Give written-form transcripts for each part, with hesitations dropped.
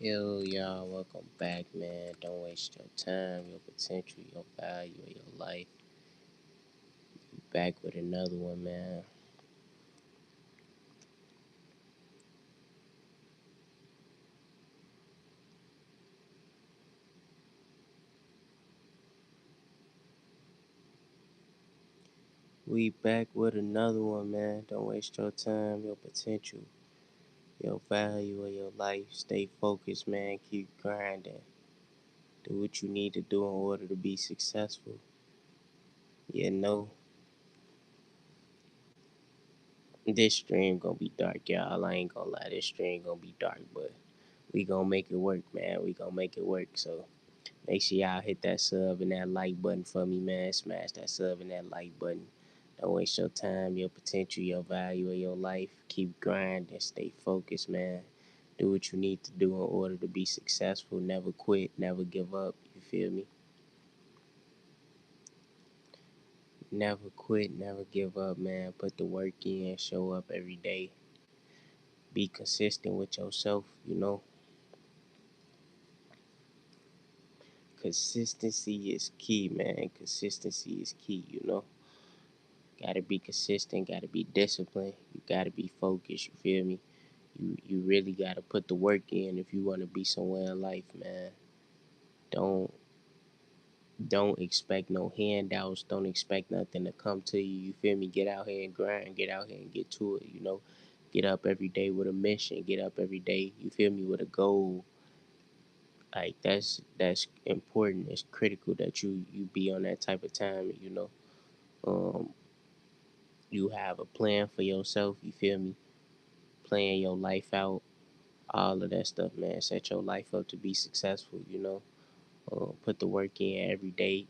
Yo, y'all, welcome back, man. Don't waste your time, your potential, your value of your life. Back with another one, man. We back with another one, man. Don't waste your time, your potential, your value of your life. Stay focused, man. Keep grinding. Do what you need to do in order to be successful. Yeah, no, this stream gonna be dark, y'all. I ain't gonna lie, this stream gonna be dark, but we gonna make it work, man. We gonna make it work. So make sure y'all hit that sub and that like button for me, man. Smash that sub and that like button. Don't waste your time, your potential, your value of your life. Keep grinding, stay focused, man. Do what you need to do in order to be successful. Never quit, never give up. You feel me? Never quit, never give up, man. Put the work in, show up every day. Be consistent with yourself, you know. Consistency is key, man. Consistency is key, you know. Gotta be consistent, gotta be disciplined, you gotta be focused, you feel me? You really gotta put the work in if you wanna be somewhere in life, man. Don't don't expect no handouts, don't expect nothing to come to you, you feel me? Get out here and grind, get out here and get to it, you know. Get up every day with a mission, get up every day, you feel me, with a goal. Like that's important. It's critical that you be on that type of time, you know. Um you have a plan for yourself, you feel me? Plan your life out, all of that stuff, man. Set your life up to be successful, you know. Put the work in every day.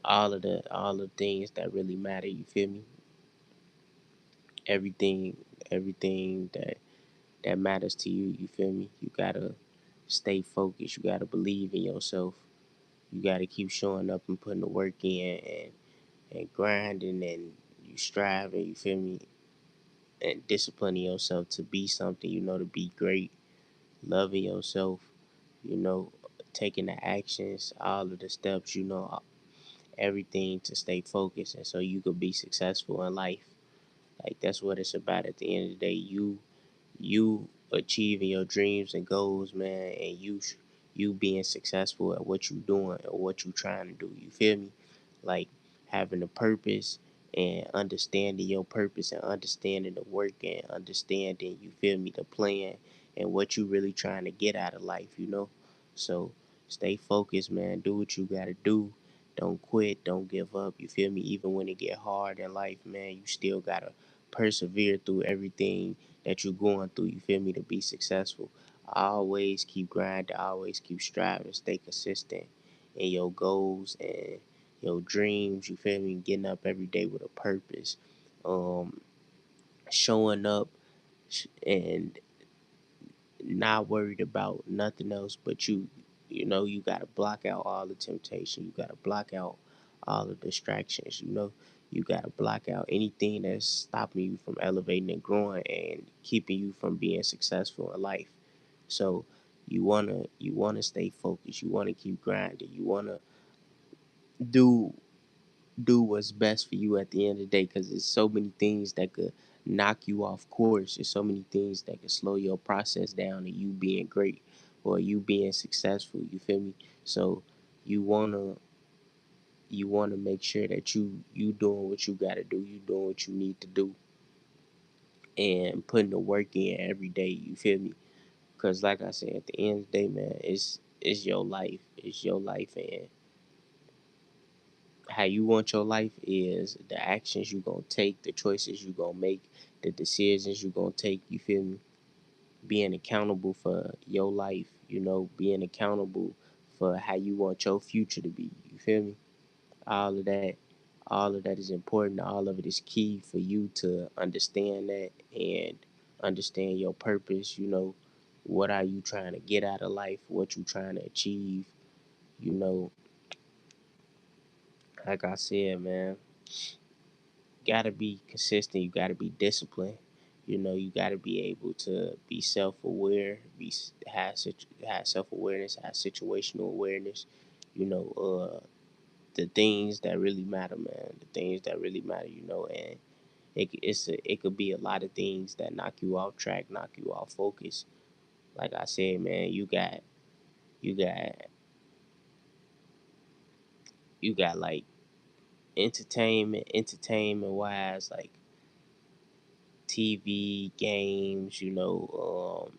All the things that really matter, you feel me? Everything, everything that matters to you, you feel me? You gotta stay focused. You gotta believe in yourself. You gotta keep showing up and putting the work in and grinding and you striving, you feel me? And disciplining yourself to be something, you know, to be great, loving yourself, you know, taking the actions, all of the steps, you know, everything to stay focused and so you could be successful in life. Like that's what it's about at the end of the day. You achieving your dreams and goals, man, and you being successful at what you doing or what you trying to do. You feel me? Like having a purpose and understanding your purpose and understanding the work and understanding, you feel me, the plan and what you really trying to get out of life, you know? So stay focused, man. Do what you gotta do. Don't quit. Don't give up. You feel me? Even when it get hard in life, man, you still gotta persevere through everything that you're going through, you feel me, to be successful. Always keep grinding, always keep striving, stay consistent in your goals and your dreams, you feel me, getting up every day with a purpose. Um, Showing up and not worried about nothing else but you. You know, you gotta block out all the temptation. You gotta block out all the distractions. You know, you gotta block out anything that's stopping you from elevating and growing and keeping you from being successful in life. So you wanna stay focused. You wanna keep grinding. You wanna do do what's best for you at the end of the day because there's so many things that could knock you off course. There's so many things that could slow your process down to you being great or you being successful. You feel me? So you wanna you wanna make sure that you doing what you gotta do. You doing what you need to do and putting the work in every day. You feel me? Because like I said, at the end of the day, man, it's your life. It's your life, and how you want your life is the actions you gonna take, the choices you gonna make, the decisions you gonna take. You feel me? Being accountable for your life, you know, being accountable for how you want your future to be. You feel me? All of that, all of that is important. All of it is key for you to understand that and understand your purpose. You know, what are you trying to get out of life? What you trying to achieve? You know, like I said, man, gotta be consistent. You gotta be disciplined. You know, you got to be able to be self-aware, have self-awareness, have situational awareness. You know, the things that really matter, man. The things that really matter. You know, and it could be a lot of things that knock you off track, knock you off focus. Like I said, man, you got you got like entertainment wise, like TV, games, you know,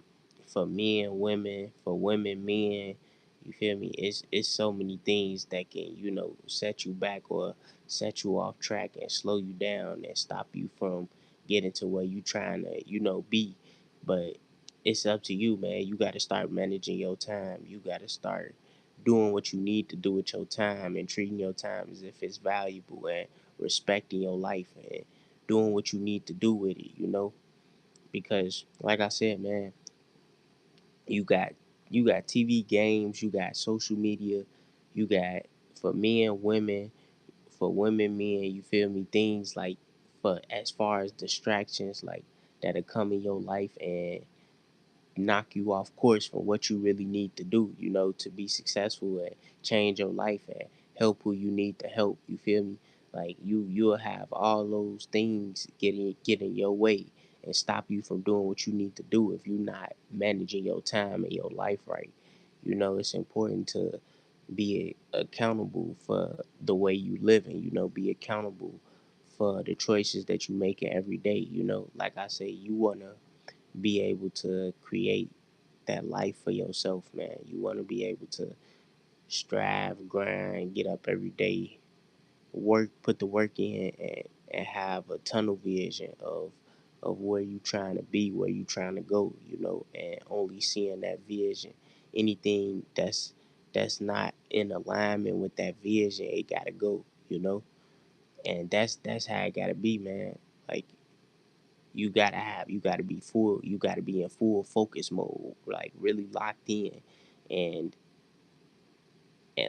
for men, women, for women, men. You feel me? It's so many things that can, you know, set you back or set you off track and slow you down and stop you from getting to where you trying to, you know, be. But it's up to you, man. You got to start managing your time. You got to start doing what you need to do with your time and treating your time as if it's valuable and respecting your life and doing what you need to do with it, you know? Because like I said, man, you got you got TV games, you got social media, you got for men, women, for women, men, you feel me? Things like for as far as distractions like that'll come in your life and knock you off course from what you really need to do, you know, to be successful and change your life and help who you need to help. You feel me? Like you'll have all those things get in your way and stop you from doing what you need to do if you're not managing your time and your life right. You know, it's important to be accountable for the way you live and, you know, be accountable for the choices that you make every day. You know, like I say, you wanna be able to create that life for yourself, man. You want to be able to strive, grind, get up every day, work, put the work in, and have a tunnel vision of where you trying to be, where you trying to go, you know, and only seeing that vision. Anything that's not in alignment with that vision, it gotta go, you know. And that's how it gotta be, man. Like you gotta be full, you gotta be in full focus mode, like really locked in, and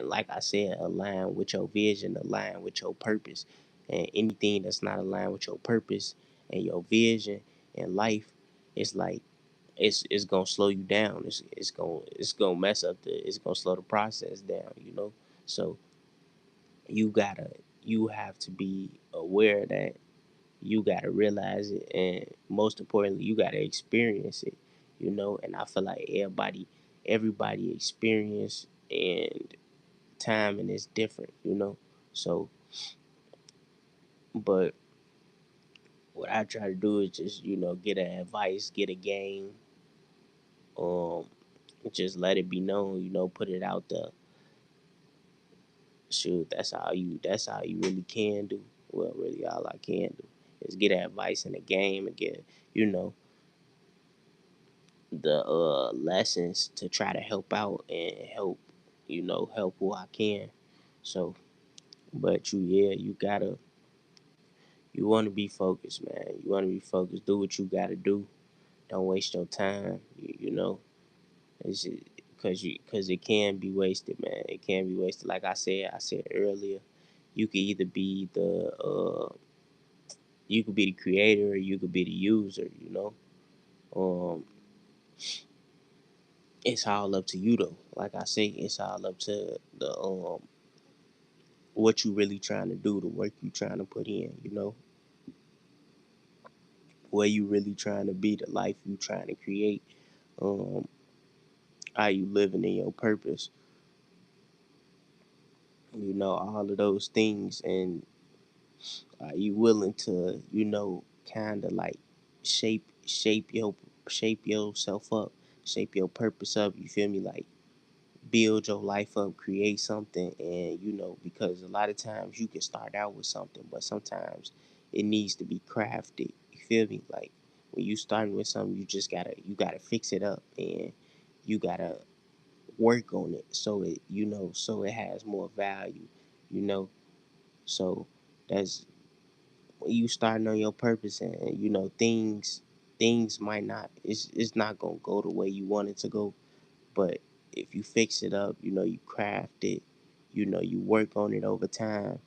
like I said, align with your vision, align with your purpose. And anything that's not aligned with your purpose and your vision in life, it's like it's gonna slow you down. It's gonna mess up it's gonna slow the process down, you know. So you gotta you have to be aware that you gotta realize it, and most importantly you gotta experience it, you know. And I feel like everybody experience and timing is different, you know. So but what I try to do is just, you know, get an advice, get a game, um just let it be known, you know, put it out there. Shoot, that's how you really can do. Well, really all I can do is get advice in the game and get, you know, the lessons to try to help out and help, you know, help who I can. So but you gotta, you want to be focused, man. You want to be focused. Do what you gotta do. Don't waste your time. You know, it's because it can be wasted, man. It can be wasted. Like I said earlier, you could either be you could be the creator or you could be the user. You know, um, it's all up to you though. Like I say, it's all up to the what you really trying to do, the work you trying to put in. You know, where you really trying to be, the life you trying to create. Um, are you living in your purpose? You know, all of those things, and are you willing to, you know, kind of like shape yourself up, shape your purpose up? You feel me? Like build your life up, create something, and you know, because a lot of times you can start out with something, but sometimes it needs to be crafted. You feel me? Like when you starting with something, you gotta fix it up, and you gotta work on it so it, you know, so it has more value, you know. So that's when you starting on your purpose, and you know things might not, it's not gonna go the way you want it to go, but if you fix it up, you know, you craft it, you know, you work on it over time,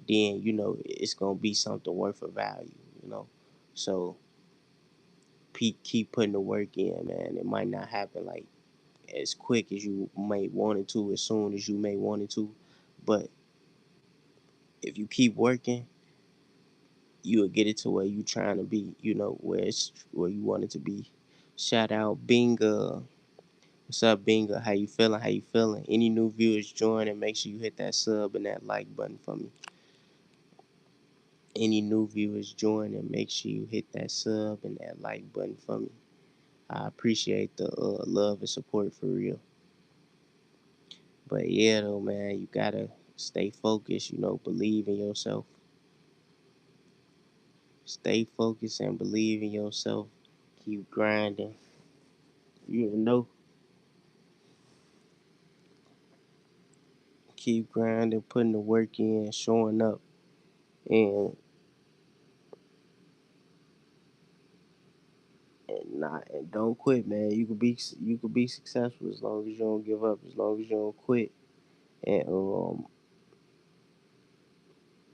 then you know it's gonna be something worth of value, you know. So keep putting the work in, man. It might not happen like as quick as you may want it to, as soon as you may want it to, but if you keep working, you will get it to where you trying to be. You know, where you want it to be. Shout out Binga. What's up, Binga? How you feeling? How you feeling? Any new viewers join and make sure you hit that sub and that like button for me. Any new viewers join and make sure you hit that sub and that like button for me. I appreciate the love and support for real. But yeah, though, man, you gotta stay focused. You know, believe in yourself. Stay focused and believe in yourself. Keep grinding. You know, keep grinding, putting the work in, showing up, and and don't quit, man. You could be successful as long as you don't give up, as long as you don't quit, and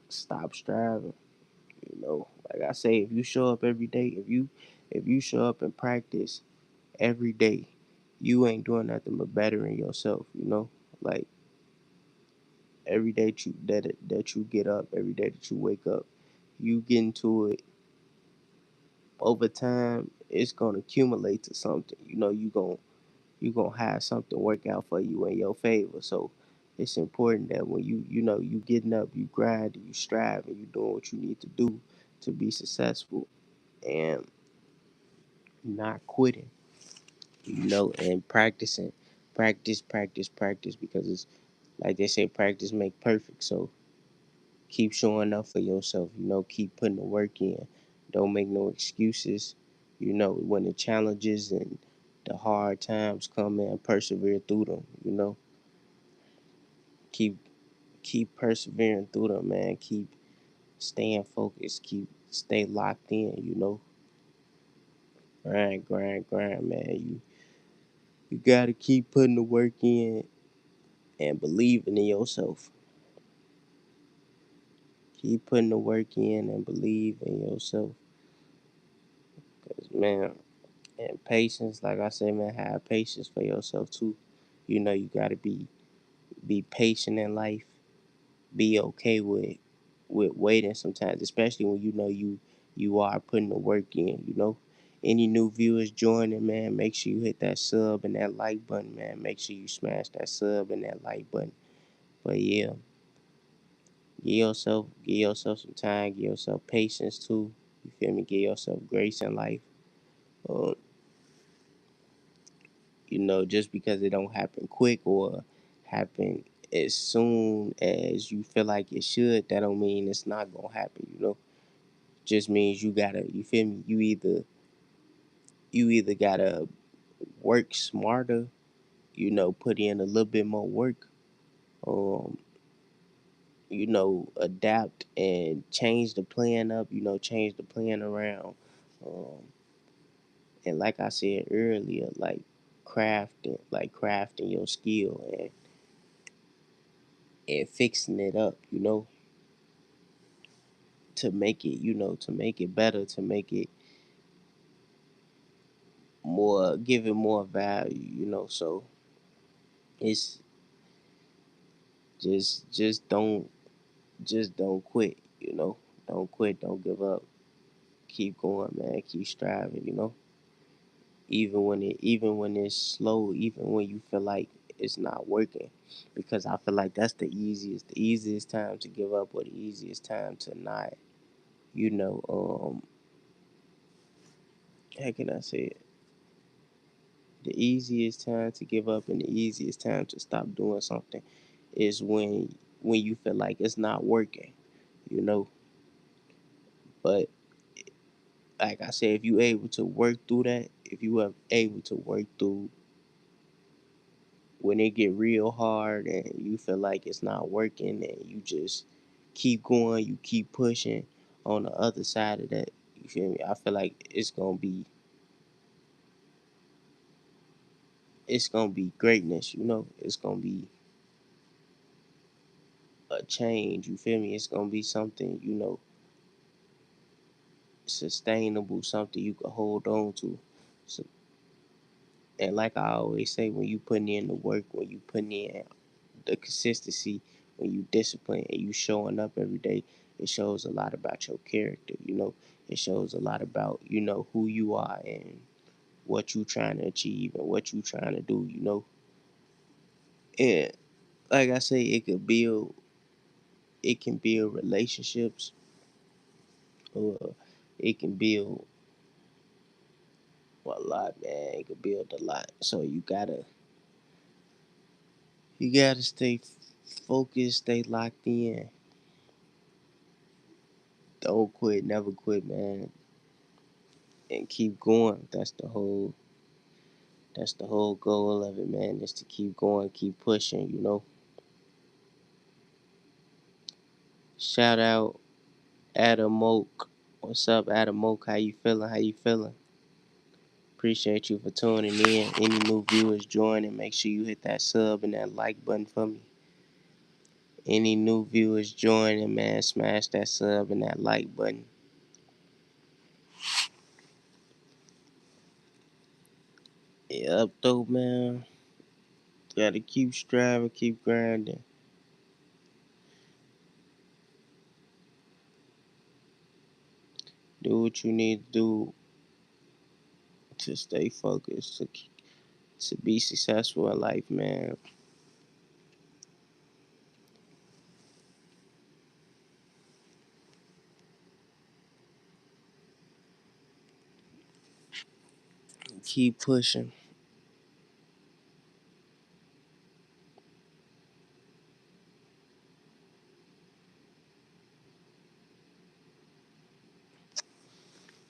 stop striving. You know, like I say, if you show up every day, if you show up and practice every day, you ain't doing nothing but bettering yourself. You know, like every day that you get up, every day that you wake up, you get into it over time. It's gonna accumulate to something. You know, you gonna have something work out for you in your favor. So it's important that when you getting up, you grind, you strive, and you doing what you need to do to be successful, and not quitting. You know, and practicing, practice, because it's like they say, practice make perfect. So keep showing up for yourself. You know, keep putting the work in. Don't make no excuses. You know, when the challenges and the hard times come, and persevere through them. You know, keep keep persevering through them, man. Keep staying focused. Stay locked in. You know, grind, man. You gotta keep putting the work in and believing in yourself. Keep putting the work in and believe in yourself. Cause man, and patience, like I said, man, have patience for yourself too. You know, you gotta be patient in life. Be okay with waiting sometimes, especially when you know you are putting the work in. You know, any new viewers joining, man, make sure you hit that sub and that like button, man. Make sure you smash that sub and that like button. But yeah, give yourself some time, give yourself patience too. You feel me? Give yourself grace in life. Uh, you know, just because it don't happen quick or happen as soon as you feel like it should, that don't mean it's not gonna happen. You know, just means you gotta. You feel me? You either gotta work smarter. You know, put in a little bit more work. Um, you know, adapt and change the plan up. You know, change the plan around. Um, and like I said earlier, like crafting your skill and fixing it up, you know, to make it better, to make it more, give it more value, you know. So it's just don't quit, you know. Don't quit, don't give up. Keep going, man. Keep striving, you know. Even when it's slow, even when you feel like it's not working. Because I feel like that's the easiest time to give up, or the easiest time to not, you know, how can I say it? The easiest time to give up and the easiest time to stop doing something is when you feel like it's not working, you know. But like I said, if you able to work through that, if you are able to work through when it get real hard and you feel like it's not working, and you just keep going, you keep pushing on the other side of that, you feel me? I feel like it's gonna be greatness, you know. It's gonna be a change, you feel me? It's gonna be something, you know, sustainable, something you can hold on to. So, and like I always say, when you putting in the work, when you putting in the consistency, when you discipline and you showing up every day, it shows a lot about your character. It shows a lot about who you are and what you trying to achieve and what you trying to do. And like I say, it can build relationships, or it can build a lot, man. It can build a lot. So you gotta stay focused, stay locked in. Don't quit, never quit, man, and keep going. That's the whole goal of it, man. Is to keep going, keep pushing. Shout out Adam Oak. What's up, Adam Oak? How you feeling? How you feeling? Appreciate you for tuning in. Any new viewers joining, make sure you hit that sub and that like button for me. Any new viewers joining, man, smash that sub and that like button. Yep, though, man. Gotta keep striving, keep grinding. Do what you need to do to stay focused, to be successful in life, man. Keep pushing.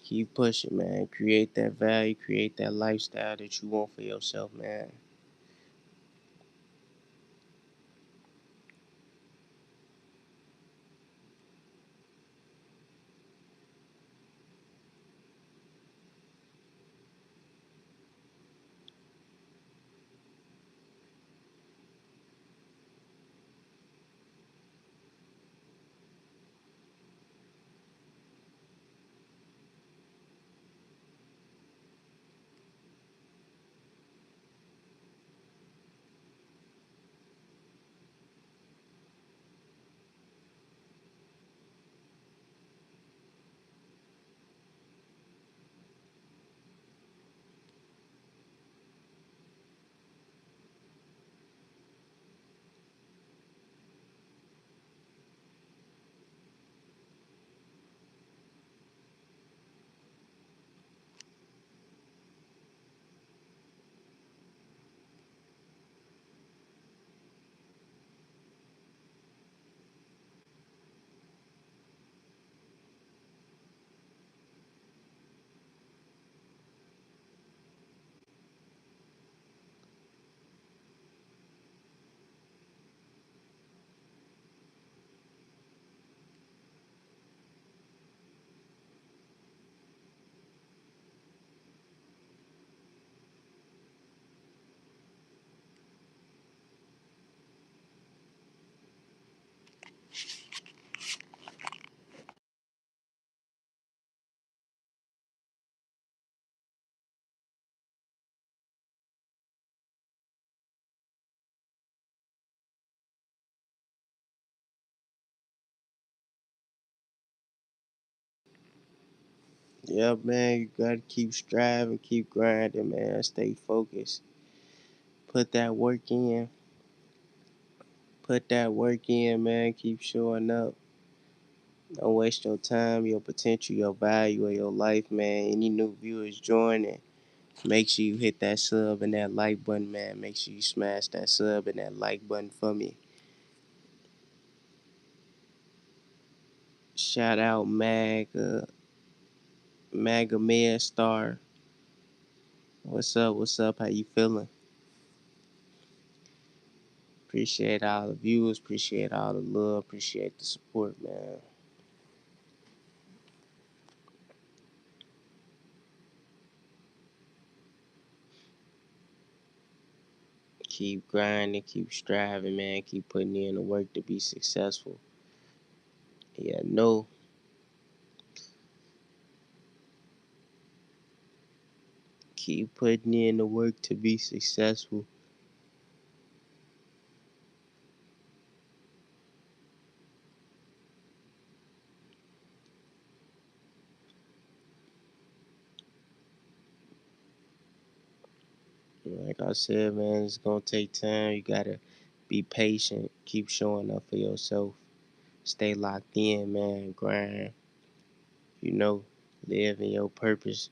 Keep pushing, man. Create that value, create that lifestyle that you want for yourself, man. Yeah, man, you gotta keep striving, keep grinding, man. Stay focused. Put that work in. Put that work in, man. Keep showing up. Don't waste your time, your potential, your value of your life, man. Any new viewers joining, make sure you hit that sub and that like button, man. Make sure you smash that sub and that like button for me. Shout out Maga Man Star. What's up? What's up? How you feeling? Appreciate all the viewers. Appreciate all the love. Appreciate the support, man. Keep grinding. Keep striving, man. Keep putting in the work to be successful. Yeah, no. Keep putting in the work to be successful. Like I said, man, it's gonna take time. You gotta be patient. Keep showing up for yourself. Stay locked in, man. Grind. You know, live in your purpose.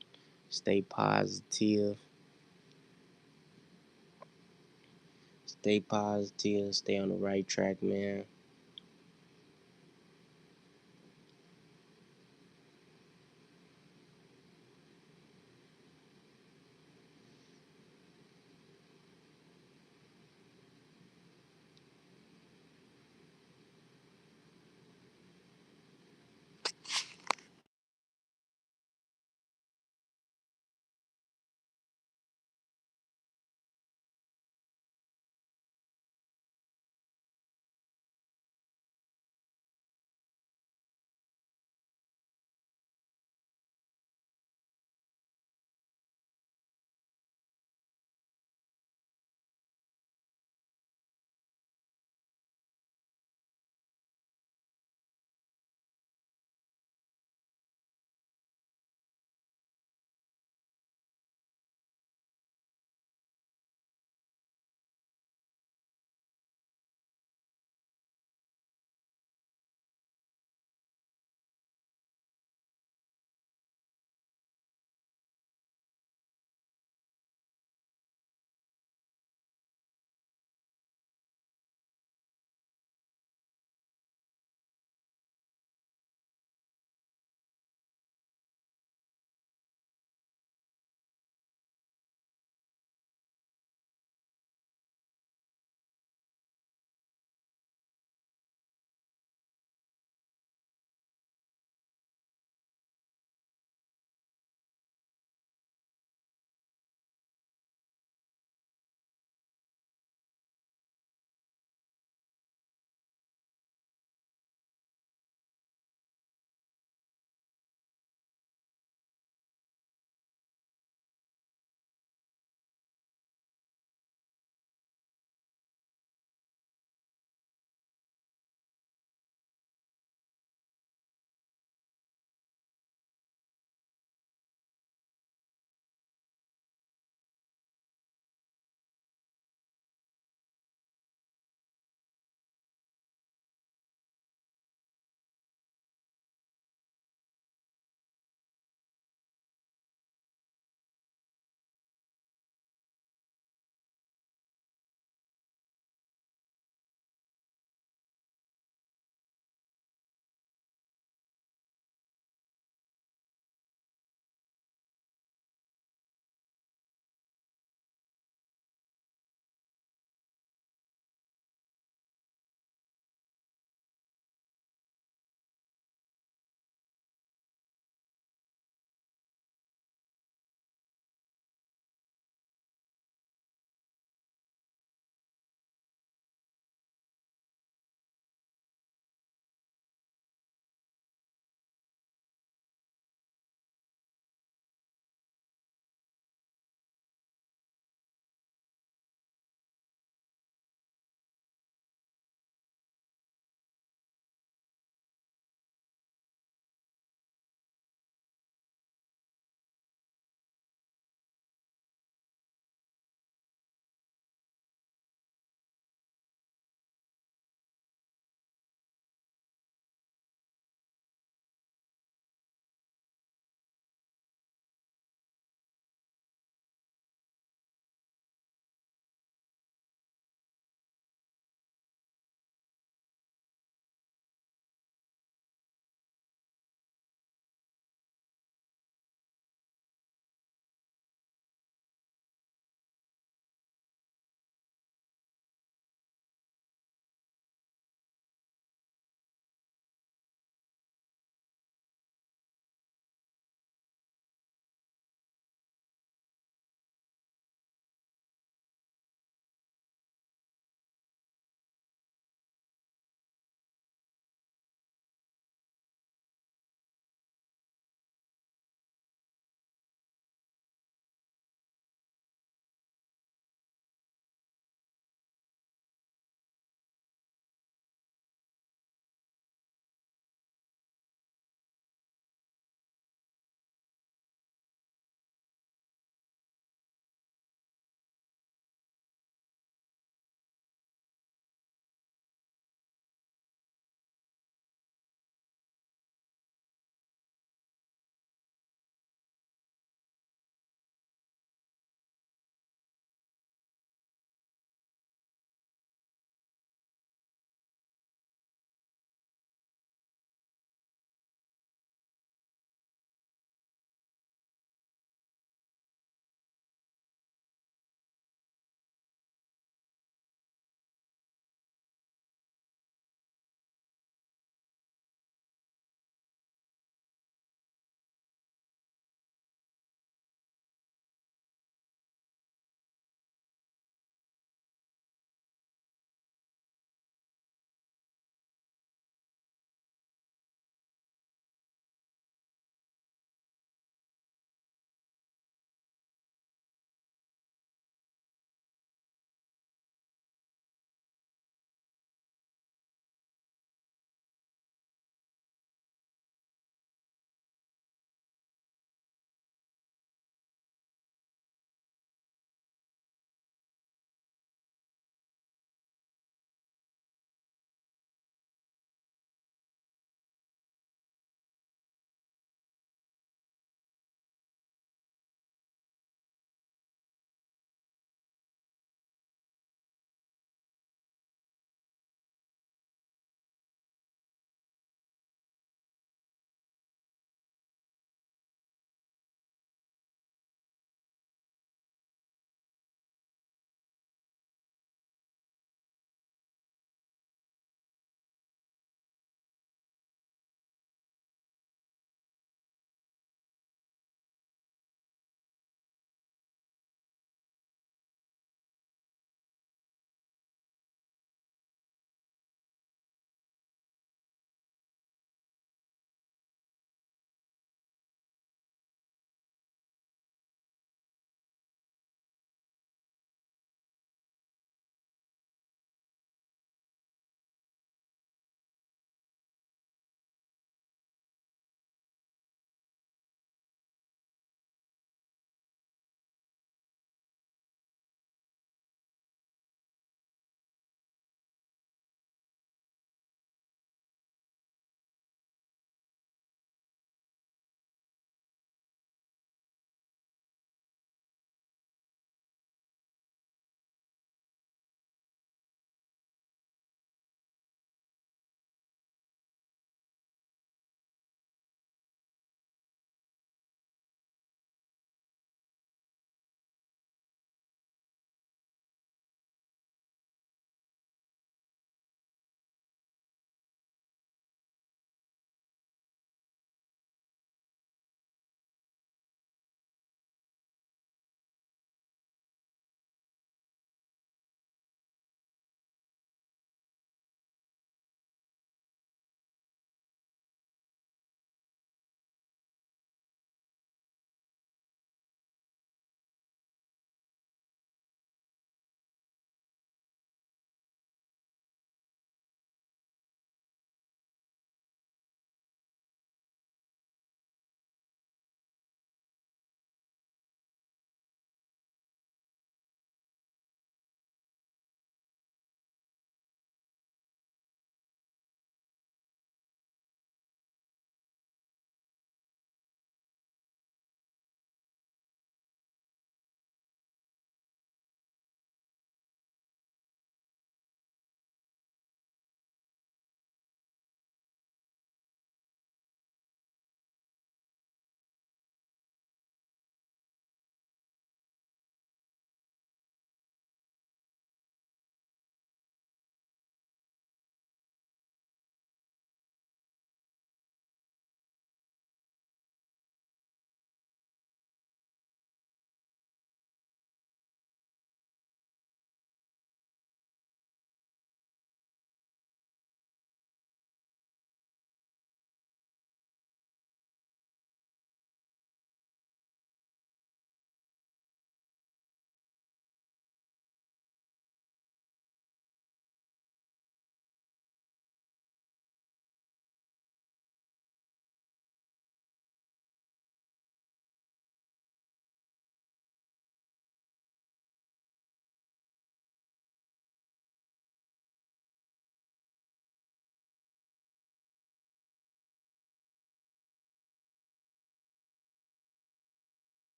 Stay positive. Stay positive. Stay on the right track, man.